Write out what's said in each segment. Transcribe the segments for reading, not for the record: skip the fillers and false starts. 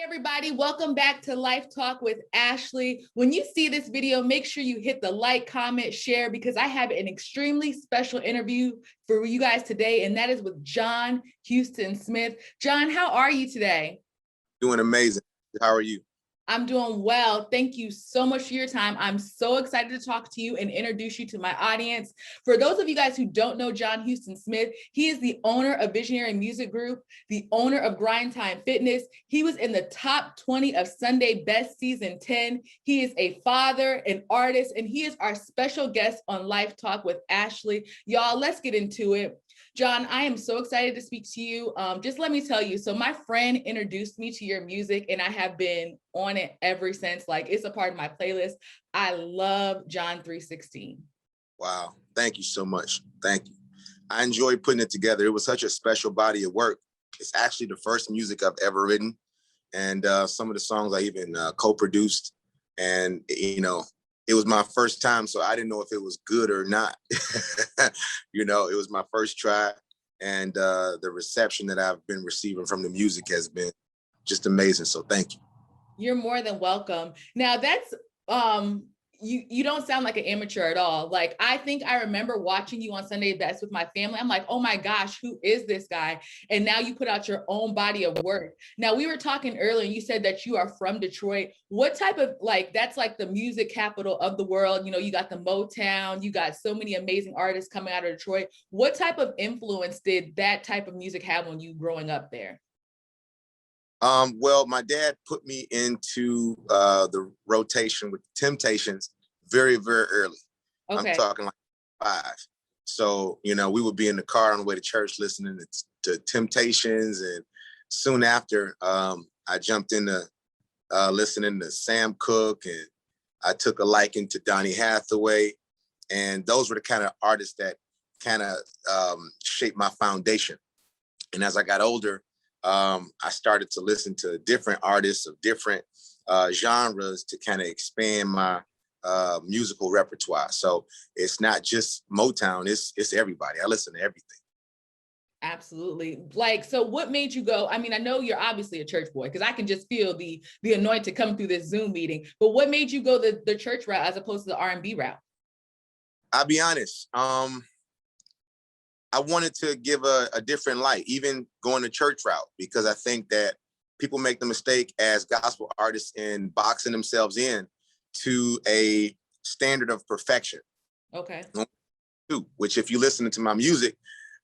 Everybody, welcome back to Life Talk with Ashley. When you see this video, make sure you hit the like, comment, share, because I have an extremely special interview for you guys today, and that is with John Houston Smith. John, how are you today? Doing amazing. How are you? I'm doing well. Thank you so much for your time. I'm so excited to talk to you and introduce you to my audience. For those of you guys who don't know John Houston Smith, he is the owner of Visionary Music Group, the owner of Grind Time Fitness. He was in the top 20 of Sunday Best Season 10. He is a father, an artist, and he is our special guest on Life Talk with Ashley. Y'all, let's get into it. John, I am so excited to speak to you. Just let me tell you, so my friend introduced me to your music and I have been on it ever since. Like, it's a part of my playlist. I love John 3:16. Wow. Thank you so much. Thank you. I enjoyed putting it together. It was such a special body of work. It's actually the first music I've ever written. And some of the songs I even co-produced. And, you know, it was my first time, so I didn't know if it was good or not. You know, it was my first try. And the reception that I've been receiving from the music has been just amazing. So thank you. You're more than welcome. Now that's, you don't sound like an amateur at all. Like, I think I remember watching you on Sunday Best with my family. I'm like, oh my gosh, who is this guy? And now you put out your own body of work. Now, we were talking earlier and you said that you are from Detroit. What type of, like, that's like the music capital of the world. You know, you got the Motown, you got so many amazing artists coming out of Detroit. What type of influence did that type of music have on you growing up there? Well, my dad put me into the rotation with Temptations very, very early. Okay. I'm talking like 5. So, you know, we would be in the car on the way to church listening to Temptations. And soon after, I jumped into listening to Sam Cooke, and I took a liking to Donny Hathaway. And those were the kind of artists that kind of shaped my foundation. And as I got older, I started to listen to different artists of different genres to kind of expand my musical repertoire. So it's not just Motown, it's everybody. I listen to everything. Absolutely. Like, so what made you go? I mean, I know you're obviously a church boy because I can just feel the anointing coming through this Zoom meeting, but what made you go the church route as opposed to the R&B route? I'll be honest. I wanted to give a different light, even going the church route, because I think that people make the mistake as gospel artists in boxing themselves in to a standard of perfection. Okay. Which, if you listen to my music,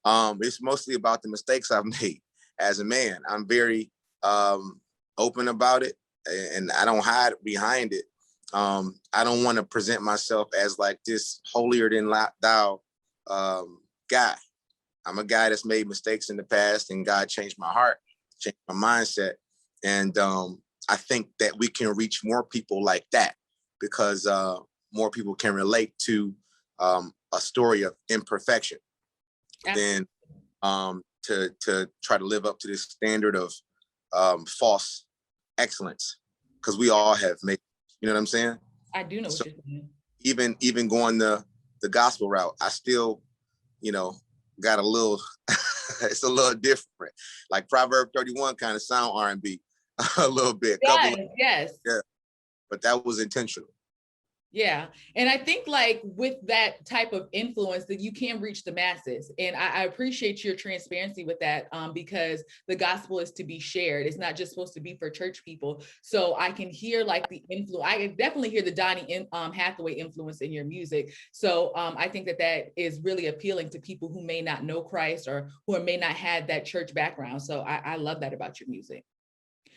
it's mostly about the mistakes I've made as a man. I'm very open about it, and I don't hide behind it. I don't want to present myself as like this holier than thou guy. I'm a guy that's made mistakes in the past, and God changed my heart, changed my mindset. And I think that we can reach more people like that because more people can relate to a story of imperfection than to try to live up to this standard of false excellence, because we all have made, you know what I'm saying? I do know what you're saying. Even going the gospel route, I still, you know, got a little, it's a little different. Like Proverbs 31 kind of sound R&B a little bit. Yes. Yeah, but that was intentional. Yeah. And I think like with that type of influence that you can reach the masses. And I appreciate your transparency with that because the gospel is to be shared. It's not just supposed to be for church people. So I can hear like the influence. I can definitely hear the Donny Hathaway influence in your music. So I think that is really appealing to people who may not know Christ or who may not have that church background. So I love that about your music.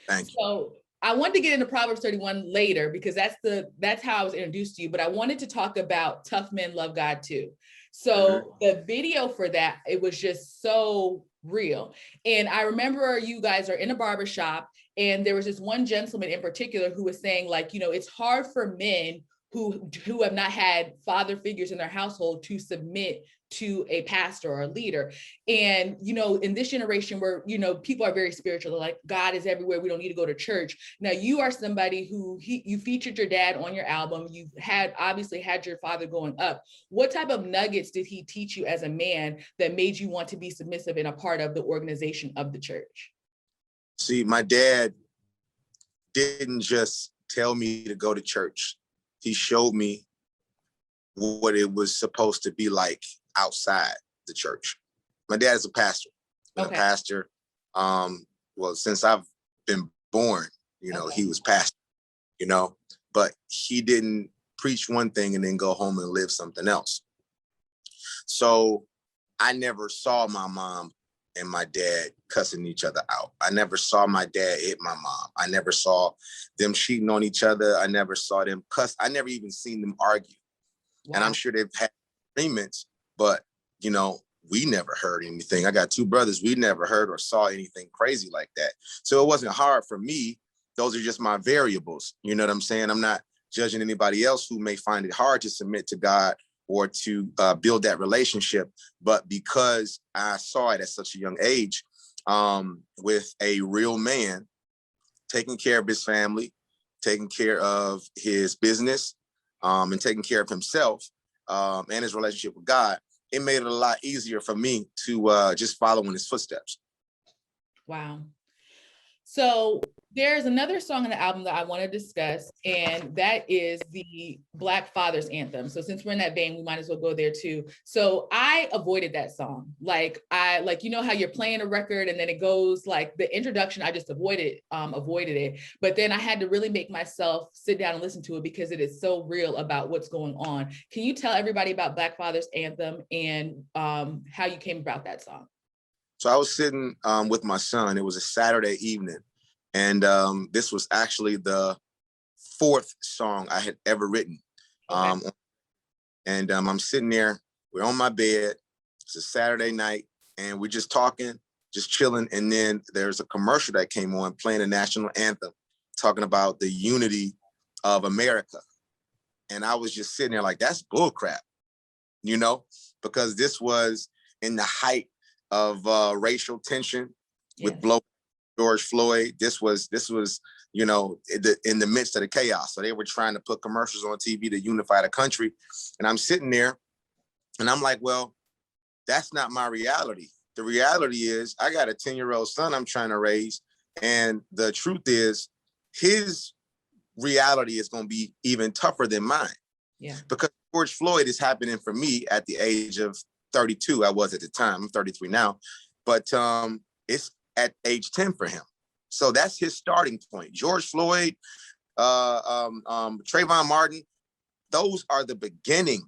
Thank you. So I wanted to get into Proverbs 31 later because that's how I was introduced to you, but I wanted to talk about Tough Men Love God Too. So the video for that, it was just so real. And I remember you guys are in a barbershop and there was this one gentleman in particular who was saying like, you know, it's hard for men who have not had father figures in their household to submit to a pastor or a leader. And, you know, in this generation where, you know, people are very spiritual, they're like, God is everywhere, we don't need to go to church. Now, you are somebody who you featured your dad on your album. You've obviously had your father growing up. What type of nuggets did he teach you as a man that made you want to be submissive and a part of the organization of the church? See, my dad didn't just tell me to go to church. He showed me what it was supposed to be like outside the church. My dad is a pastor. Okay. A pastor. Well, since I've been born, he was pastor, but he didn't preach one thing and then go home and live something else. So I never saw my mom and my dad cussing each other out. I never saw my dad hit my mom. I never saw them cheating on each other. I never saw them cuss. I never even seen them argue. Wow. And I'm sure they've had agreements, but we never heard anything. I got two brothers. We never heard or saw anything crazy like that. So it wasn't hard for me. Those are just my variables. You know what I'm saying? I'm not judging anybody else who may find it hard to submit to God or to build that relationship. But because I saw it at such a young age, with a real man taking care of his family, taking care of his business, and taking care of himself and his relationship with God, it made it a lot easier for me to just follow in his footsteps. Wow. So there's another song on the album that I want to discuss, and that is the Black Father's Anthem. So since we're in that vein, we might as well go there too. So I avoided that song. Like how you're playing a record and then it goes like the introduction, I just avoided it. But then I had to really make myself sit down and listen to it because it is so real about what's going on. Can you tell everybody about Black Father's Anthem and how you came about that song? So I was sitting with my son. It was a Saturday evening. And this was actually the fourth song I had ever written. Okay. I'm sitting there. We're on my bed. It's a Saturday night. And we're just talking, just chilling. And then there's a commercial that came on playing the national anthem, talking about the unity of America. And I was just sitting there like, that's bullcrap, because this was in the height of racial tension with George Floyd. This was in the midst of the chaos. So they were trying to put commercials on TV to unify the country. And I'm sitting there and I'm like, well, that's not my reality. The reality is I got a 10-year-old son I'm trying to raise. And the truth is his reality is going to be even tougher than mine. Yeah. Because George Floyd is happening for me at the age of 32. I was at the time. I'm 33 now. But it's at age 10 for him. So that's his starting point. George Floyd, Trayvon Martin, those are the beginning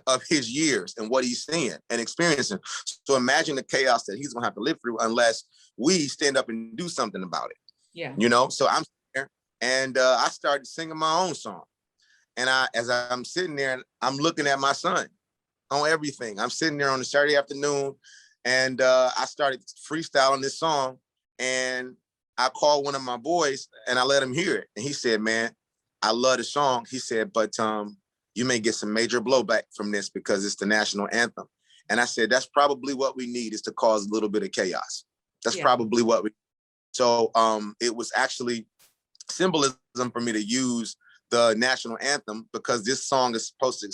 of his years and what he's seeing and experiencing. So imagine the chaos that he's gonna have to live through unless we stand up and do something about it. Yeah. So I'm there and I started singing my own song. And as I'm sitting there, I'm looking at my son on everything. I'm sitting there on a Saturday afternoon and I started freestyling this song and I called one of my boys and I let him hear it. And he said, man, I love the song. He said, but you may get some major blowback from this because it's the national anthem. And I said, that's probably what we need, is to cause a little bit of chaos. That's probably what we. So it was actually symbolism for me to use the national anthem because this song is supposed to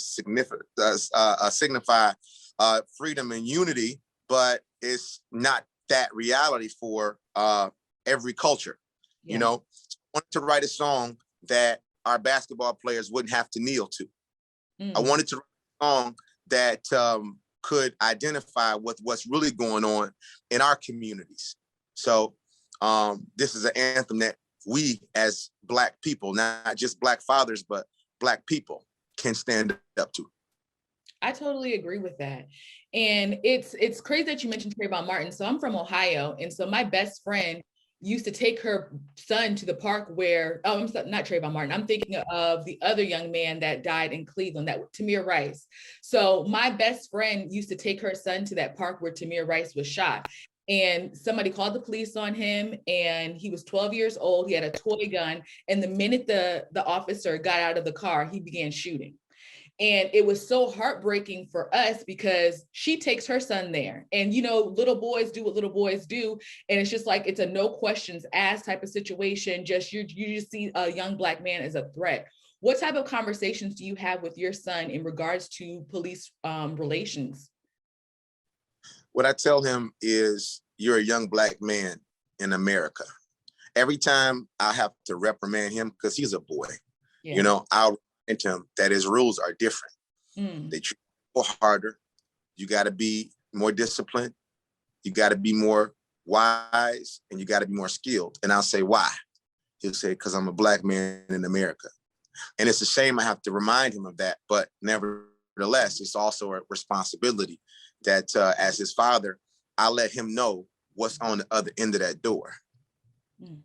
signify freedom and unity, but it's not that reality for every culture. I wanted to write a song that our basketball players wouldn't have to kneel to. I wanted to write a song that could identify with what's really going on in our communities. So this is an anthem that we as Black people, not just Black fathers, but Black people can stand up to. I totally agree with that. And it's crazy that you mentioned Trayvon Martin. So I'm from Ohio. And so my best friend used to take her son to the park where, I'm sorry, not Trayvon Martin. I'm thinking of the other young man that died in Cleveland, that Tamir Rice. So my best friend used to take her son to that park where Tamir Rice was shot. And somebody called the police on him and he was 12 years old. He had a toy gun. And the minute the officer got out of the car, he began shooting. And it was so heartbreaking for us because she takes her son there and, little boys do what little boys do. And it's just like, it's a no questions asked type of situation. Just, you just see a young Black man as a threat. What type of conversations do you have with your son in regards to police relations? What I tell him is, you're a young Black man in America. every time I have to reprimand him, because he's a boy, Yeah. you know, I'll remind him that his rules are different. They treat people harder. You got to be more disciplined. You got to be more wise, and you got to be more skilled. And I'll say, why? He'll say, because I'm a Black man in America. And it's a shame I have to remind him of that. But nevertheless, it's also a responsibility that as his father, I let him know what's on the other end of that door.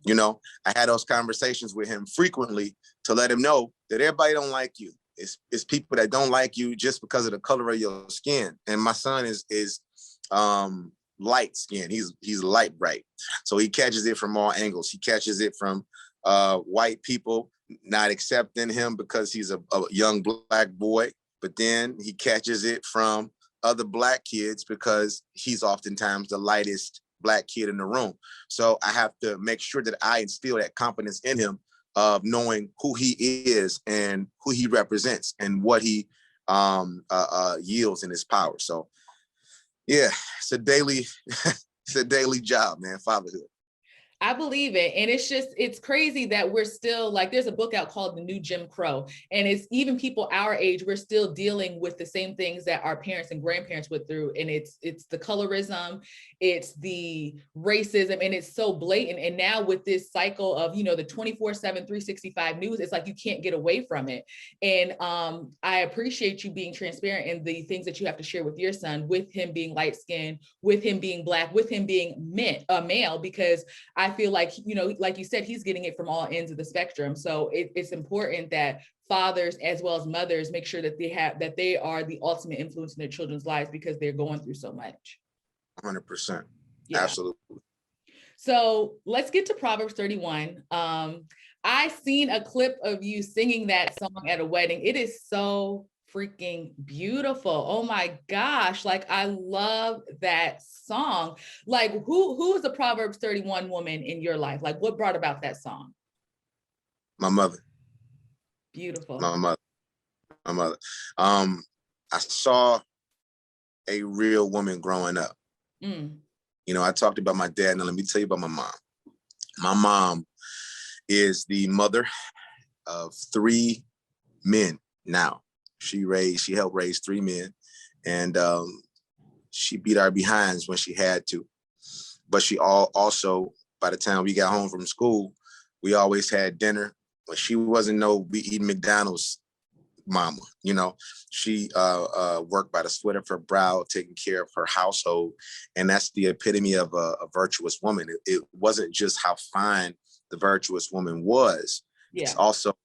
You know, I had those conversations with him frequently to let him know that everybody don't like you. It's people that don't like you just because of the color of your skin. And my son is light skin. He's light bright. So he catches it from all angles. He catches it from white people not accepting him because he's a young Black boy. But then he catches it from other Black kids because he's oftentimes the lightest Black kid in the room. So I have to make sure that I instill that confidence in him of knowing who he is and who he represents and what he yields in his power. So yeah, it's a daily job, man, fatherhood. I believe it. And it's crazy that we're still like, there's a book out called The New Jim Crow. And it's even people our age, we're still dealing with the same things that our parents and grandparents went through. And it's the colorism, it's the racism, and it's so blatant. And now with this cycle of, you know, the 24/7, 365 news, it's like you can't get away from it. And I appreciate you being transparent in the things that you have to share with your son, with him being light skinned, with him being Black, with him being male, because I feel like, you know, like you said, he's getting it from all ends of the spectrum. So it's important that fathers as well as mothers make sure that they are the ultimate influence in their children's lives because they're going through so much. 100%. Yeah. Absolutely. So let's get to Proverbs 31. I seen a clip of you singing that song at a wedding. It is so freaking beautiful. Oh my gosh. Like, I love that song. Like, who is the Proverbs 31 woman in your life? Like, what brought about that song? My mother. Beautiful. My mother. I saw a real woman growing up. You know, I talked about my dad. Now let me tell you about my mom. My mom is the mother of 3 men now. She helped raise 3 men, and she beat our behinds when she had to. But she also, by the time we got home from school, we always had dinner. When she wasn't we eating McDonald's, mama, you know, she worked by the sweat of her brow, taking care of her household. And that's the epitome of a virtuous woman. It wasn't just how fine the virtuous woman was. Yeah. It's also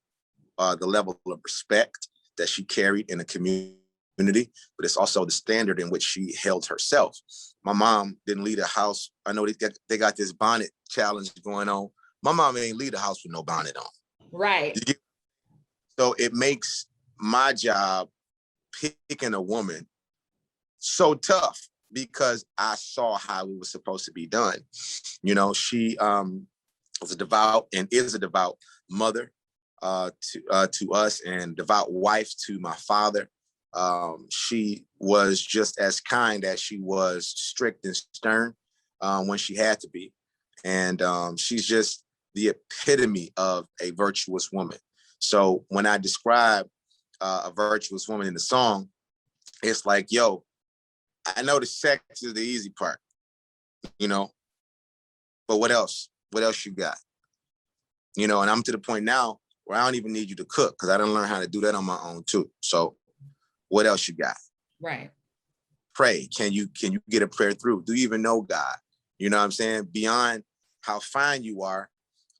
the level of respect that she carried in the community, but it's also the standard in which she held herself. My mom didn't leave the house. I know they got this bonnet challenge going on. My mom ain't leave the house with no bonnet on. Right. So it makes my job picking a woman so tough because I saw how it was supposed to be done. You know, she was a devout and is a devout mother to us, and devout wife to my father. She was just as kind as she was strict and stern when she had to be. And she's just the epitome of a virtuous woman. So when I describe a virtuous woman in the song, it's like, yo, I know the sex is the easy part, you know, but what else? What else you got? You know, and I'm to the point now where I don't even need you to cook because I done learn how to do that on my own too. So what else you got? Right. Pray. Can you get a prayer through? Do you even know God? You know what I'm saying? Beyond how fine you are,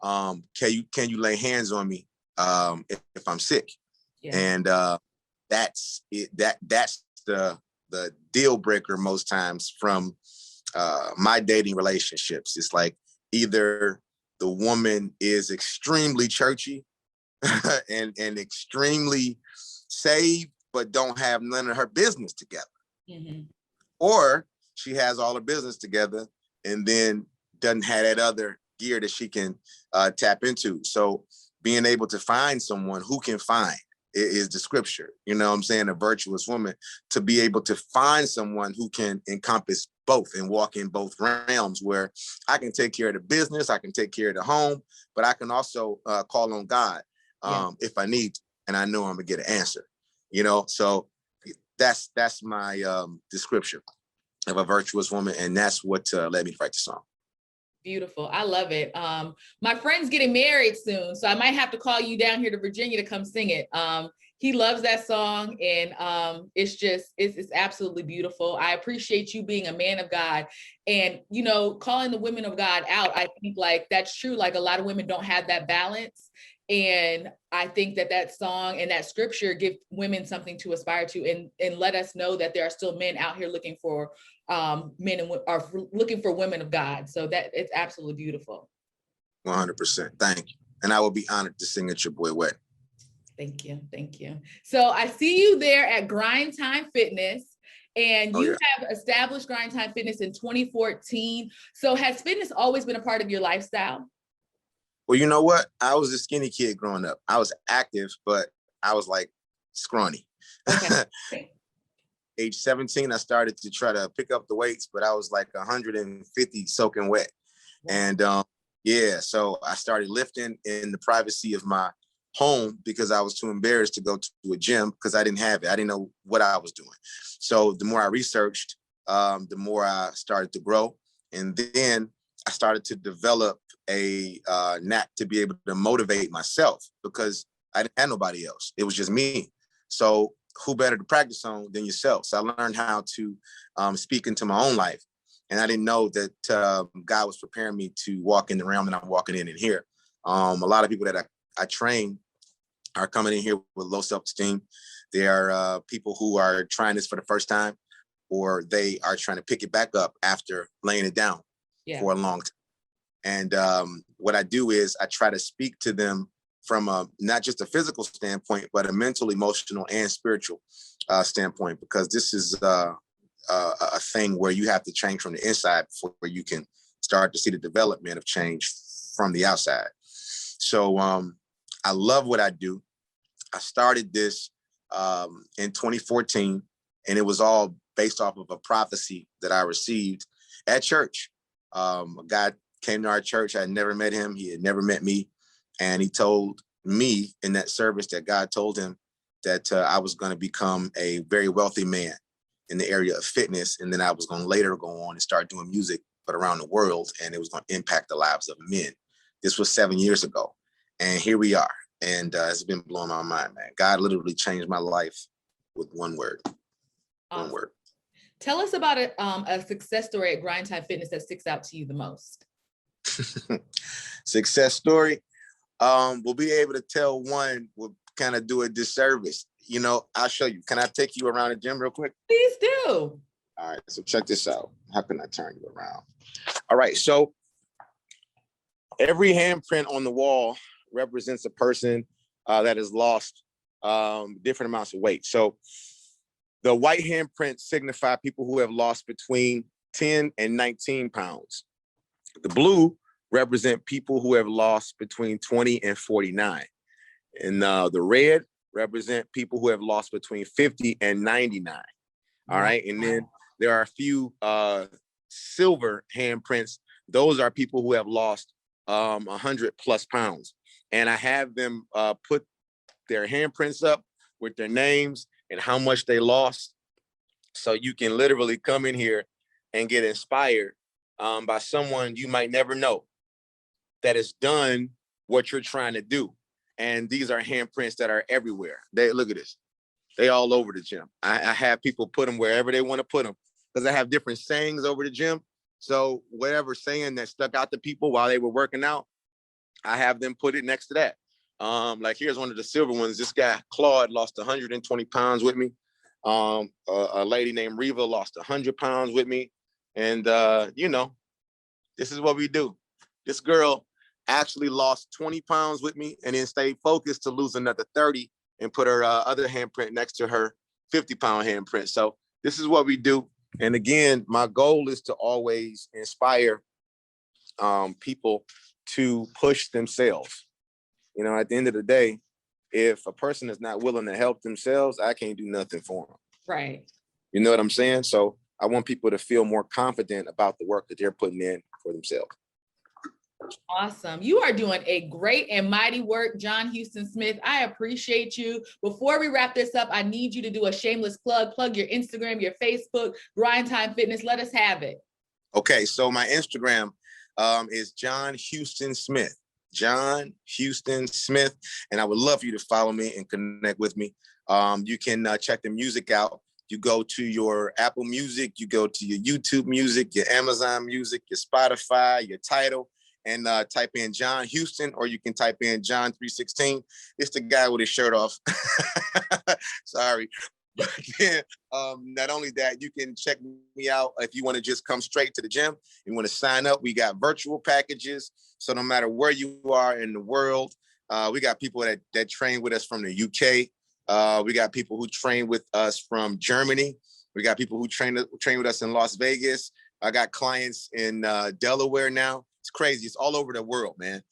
can you lay hands on me if I'm sick? Yeah. And that's it. That's the deal breaker most times from my dating relationships. It's like either the woman is extremely churchy and extremely saved, but don't have none of her business together. Mm-hmm. Or she has all her business together and then doesn't have that other gear that she can tap into. So being able to find someone who can find is the scripture. You know what I'm saying? A virtuous woman, to be able to find someone who can encompass both and walk in both realms, where I can take care of the business, I can take care of the home, but I can also call on God if I need to, and I know I'm gonna get an answer. You know, so that's my description of a virtuous woman, and that's what led me to write the song. Beautiful. I love it. My friend's getting married soon, so I might have to call you down here to Virginia to come sing it. He loves that song, and it's absolutely beautiful. I appreciate you being a man of God, and calling the women of God out. I think like that's true. Like a lot of women don't have that balance, and I think that song and that scripture give women something to aspire to, and let us know that there are still men out here looking for men and are looking for women of God. So that it's absolutely beautiful. 100%. Thank you. And I will be honored to sing at your boy wedding. Thank you. Thank you. So I see you there at Grind Time Fitness, and you have established Grind Time Fitness in 2014. So has fitness always been a part of your lifestyle? Well, you know what? I was a skinny kid growing up. I was active, but I was like scrawny. Okay. Age 17, I started to try to pick up the weights, but I was like 150 soaking wet. And so I started lifting in the privacy of my home because I was too embarrassed to go to a gym because I didn't have it. I didn't know what I was doing. So the more I researched, the more I started to grow. And then I started to develop a knack to be able to motivate myself because I didn't have nobody else. It was just me. So who better to practice on than yourself? So I learned how to speak into my own life. And I didn't know that God was preparing me to walk in the realm that I'm walking in here. A lot of people that I train are coming in here with low self-esteem. They are people who are trying this for the first time, or they are trying to pick it back up after laying it down for a long time. And what I do is I try to speak to them from not just a physical standpoint, but a mental, emotional, and spiritual standpoint, because this is a thing where you have to change from the inside before you can start to see the development of change from the outside. So I love what I do. I started this in 2014, and it was all based off of a prophecy that I received at church. A guy came to our church. I had never met him. He had never met me. And he told me in that service that God told him that I was going to become a very wealthy man in the area of fitness. And then I was going to later go on and start doing music, but around the world. And it was going to impact the lives of men. This was 7 years ago. And here we are. And it's been blowing my mind, man. God literally changed my life with one word. Awesome. One word. Tell us about a success story at Grind Time Fitness that sticks out to you the most. Success story. We'll be able to tell one will kind of do a disservice. I'll show you. Can I take you around the gym real quick? Please do. All right, so check this out. How can I turn you around? All right, so every handprint on the wall represents a person that has lost different amounts of weight. So the white handprints signify people who have lost between 10 and 19 pounds. The blue represent people who have lost between 20 and 49. And the red represent people who have lost between 50 and 99. All right. And then there are a few silver handprints. Those are people who have lost 100 plus pounds. And I have them put their handprints up with their names and how much they lost. So you can literally come in here and get inspired by someone you might never know that has done what you're trying to do. And these are handprints that are everywhere. Look at this. They all over the gym. I have people put them wherever they want to put them because I have different sayings over the gym. So whatever saying that stuck out to people while they were working out, I have them put it next to that. Like here's one of the silver ones. This guy, Claude, lost 120 pounds with me. A lady named Reva lost 100 pounds with me. And, this is what we do. This girl actually lost 20 pounds with me and then stayed focused to lose another 30 and put her other handprint next to her 50-pound handprint. So this is what we do. And again, my goal is to always inspire people to push themselves. At the end of the day, if a person is not willing to help themselves, I can't do nothing for them. Right. You know what I'm saying? So I want people to feel more confident about the work that they're putting in for themselves. Awesome. You are doing a great and mighty work, John Houston Smith. I appreciate you. Before we wrap this up, I need you to do a shameless plug. Plug your Instagram, your Facebook, Grind Time Fitness. Let us have it. Okay, so my Instagram is John Houston Smith. John Houston Smith. And I would love for you to follow me and connect with me. You can check the music out. You go to your Apple Music, you go to your YouTube Music, your Amazon Music, your Spotify, your Tidal, and type in John Houston, or you can type in John 316. It's the guy with his shirt off. Sorry. But then, not only that, you can check me out if you want to just come straight to the gym. You want to sign up. We got virtual packages. So no matter where you are in the world, we got people that train with us from the UK. We got people who train with us from Germany. We got people who train with us in Las Vegas. I got clients in Delaware now. It's crazy. It's all over the world, man.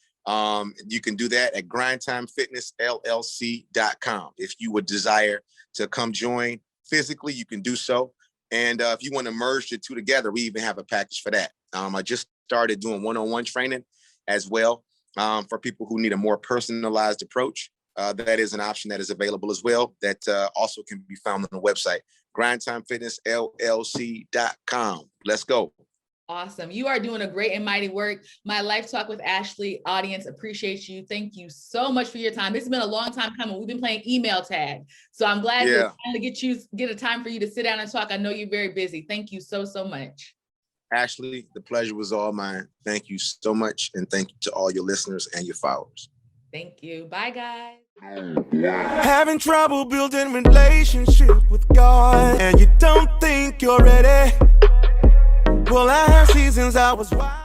You can do that at grindtimefitnessllc.com. If you would desire to come join physically, you can do so. And if you want to merge the two together, we even have a package for that. I just started doing one-on-one training as well for people who need a more personalized approach. That is an option that is available as well. That also can be found on the website, grindtimefitnessllc.com. Let's go. Awesome. You are doing a great and mighty work. My Life Talk with Ashley audience appreciates you. Thank you so much for your time. It's been a long time coming. We've been playing email tag. So I'm glad to finally get a time for you to sit down and talk. I know you're very busy. Thank you so, so much. Ashley, the pleasure was all mine. Thank you so much. And thank you to all your listeners and your followers. Thank you. Bye, guys. Having trouble building relationship with God, and you don't think you're ready. Well, I have seasons I was wild.